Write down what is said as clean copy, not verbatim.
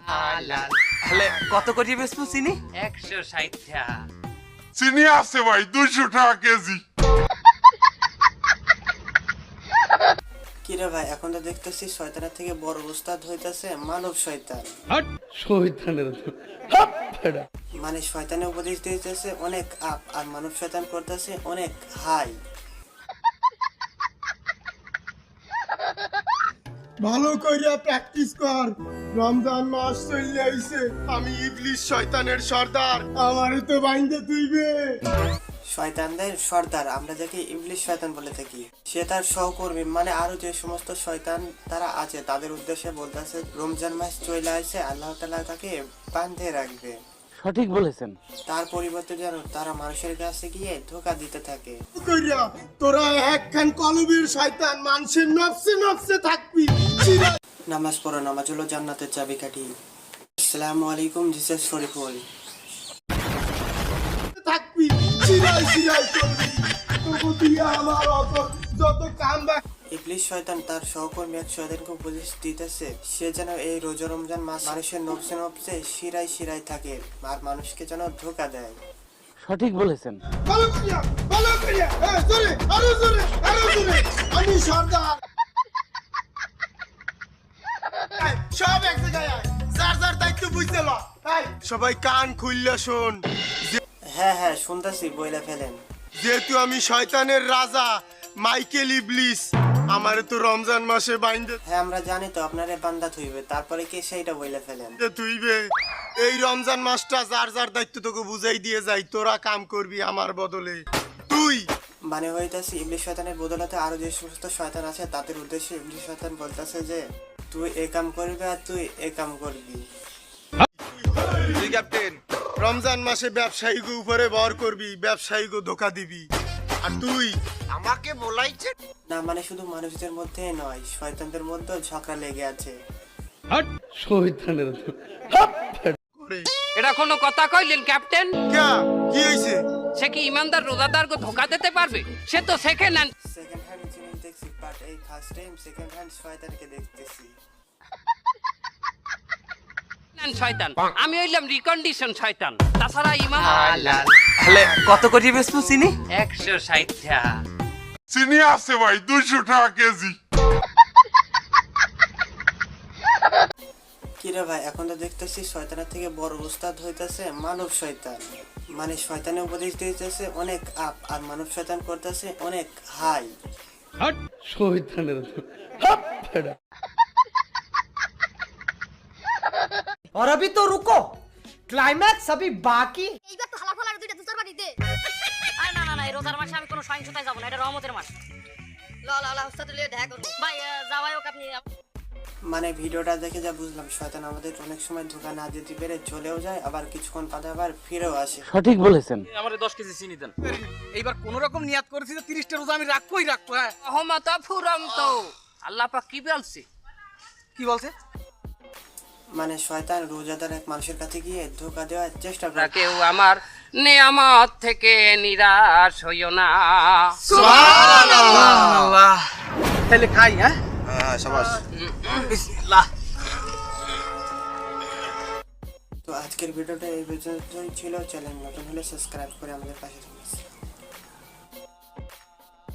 তাহলে কত করে বেচবো চিনি? 160 টাকা। চিনি আছে ভাই 200 টাকা কেজি। কিরে ভাই, এখন তো দেখতেছি শয়তানের থেকে বড় উস্তাদ হইতাছে মানব শয়তান। মানে শয়তানে উপদেশ দিতেছে অনেক আপ, আর মানব শয়তান করতেছে অনেক হাই। ভালো কইরা প্র্যাকটিস কর, রমজান মাস চলে আইছে, আমি ইবলিশ শয়তানের সর্দার, আমারে তো বাইন্ধে তুইবে। শয়তানদের সর্দার আমরা যাকে ইবলিশ শয়তান বলে থাকি, সে তার সহকর্মী মানে আরো যে সমস্ত শয়তান তারা আছে তাদের উদ্দেশ্যে বলতেছে রমজান মাস চলে আসছে, আল্লাহ তাআলা তাকে বাঁধে রাখবে। সঠিক বলেছেন। তার পরিবর্তে যেন তারা মানুষের কাছে গিয়ে ধোঁকা দিতে থাকে। কইরা তোরা একখান কলবের শয়তান, মানুষের নফসে নফসে থাকবি। নামাজ পড়ো, নামাজ হলো জান্নাতের চাবিকাঠি। আসসালামু আলাইকুম, দিস ইজ শরীফুল। থাকবি চিরাই চিরাই চলবি, তবু দিয়া আমার যত কাম বাকি। ইবলিশ শয়তান তার সহকর্মী এক শয়তানকে উপদেশ দিতেছে সে যেন এই রোজা রমজান মাস মানুষের নফসে নফসে শিরায় শিরায় থাকে আর মানুষকে যেন ধোঁকা দেয়। সঠিক বলেছেন। ভালো করিয়া, ভালো করিয়া, জোরে, আরো জোরে, আরো জোরে। আমি সর্দার। সব এক জায়গায় আয়, যার যার দায়িত্ব বুঝতে ল। সবাই কান খুললে শোন, হ্যাঁ হ্যাঁ শুনতেছি, বইলা ফেলেন। যেহেতু আমি শয়তানের রাজা মাইকেল ইবলিস, আমারে তো রমজান মাসে বাইন্ধে হ্যাঁ আমরা জানি তো আপনারে বান্দা থইবে, তারপরে কি সেইটা বইলা ফেলেন। তুইবে। এই রমজান মাসটা যার যার দায়িত্ব তোকে বুঝাই দিয়ে যাই, তোরা কাম করবি আমার বদলে। তুই মানে হইতাছে ইবলিশ শয়তানের বদলাতে আরো যে সমস্ত শয়তান আছে তাদের উদ্দেশ্যে ইবলিশ শয়তান বলতেছে যে তুই এ কাম করবি আর তুই এ কাম করবি। তুই ক্যাপ্টেন, রমজান মাসে ব্যবসায়ীকে উপরে ভর করবি, ব্যবসায়ীকে ধোকা দিবি। আর তুই আমাকে বলাইছে না, মানে শুধু মানুষদের মধ্যে নয়, শয়তানদের মধ্যেও ঝগড়া লেগে আছে। করে। এটা কোনো কথা কইলেন ক্যাপ্টেন? ক্যা কি হইছে? সে কি ইমানদার রোজাদারকে ধোকা দিতে পারবে? সে তো সেকেন্ড হ্যান্ড সেকেন্ড হ্যান্ড জিনিস দেখছি, বাট এই ফার্স্ট টাইম সেকেন্ড হ্যান্ড শয়তানকে দেখতেছি। শয়তান, আমি হইলাম রিকন্ডিশন শয়তান। তাছাড়া ইমান তাহলে কত করে বেচবো চিনি? 160 টাকা। চিনি আছে ভাই 200 টাকা কেজি। কিরে ভাই, এখন তো দেখতেছি শয়তানের থেকে বড় উস্তাদ হইতাছে মানব শয়তান। মানে শয়তানে উপদেশ দিতেছে অনেক আপ, আর মানব শয়তান করতেছে অনেক হাই। और अभी तो रुको, क्लाइमैक्स अभी बाकी। এইবার তো হালা ফালার দুইটা দুচার বাড়ি দে। আরে না না না, এই রোজার মাসে আমি কোনো সহিংসতায় যাব না, এটা রহমতের মাস। ল ল ল, উস্তাদ লিয়ে দেখা করব ভাই। যাওয়াই হোক আপনি। মানে ভিডিওটা দেখে যা বুঝলাম, শয়তান আমাদের অনেক সময় ধোকা না দিতে পেরে চলেও যায়, আবার কিছুক্ষণ বাদে আবার ফিরেও আসে। সঠিক বলেছেন। আমারে 10 কেজি চিনি দেন। এইবার কোন রকম নিয়াত করেছি যে 30টা রোজা আমি রাখবই রাখবো। হ্যাঁ রহমত ফুরন্ত। আল্লাহ পাক কি বলছে? কি বলছে? মানে শয়তান রোজাদার এক মানুষের কাছে গিয়ে ধোকা দেওয়ার চেষ্টা করে। কেউ আমার নিয়ামত থেকে নিরাশ হইও না। সুবহানাল্লাহ। তাহলে খাই। হ্যাঁ শাবাশ। বিসমিল্লাহ। তো আজকের ভিডিওটা এই পর্যন্তই ছিল। চ্যানেল নতুন হলে সাবস্ক্রাইব করে আমাদের পাশে থাকুন।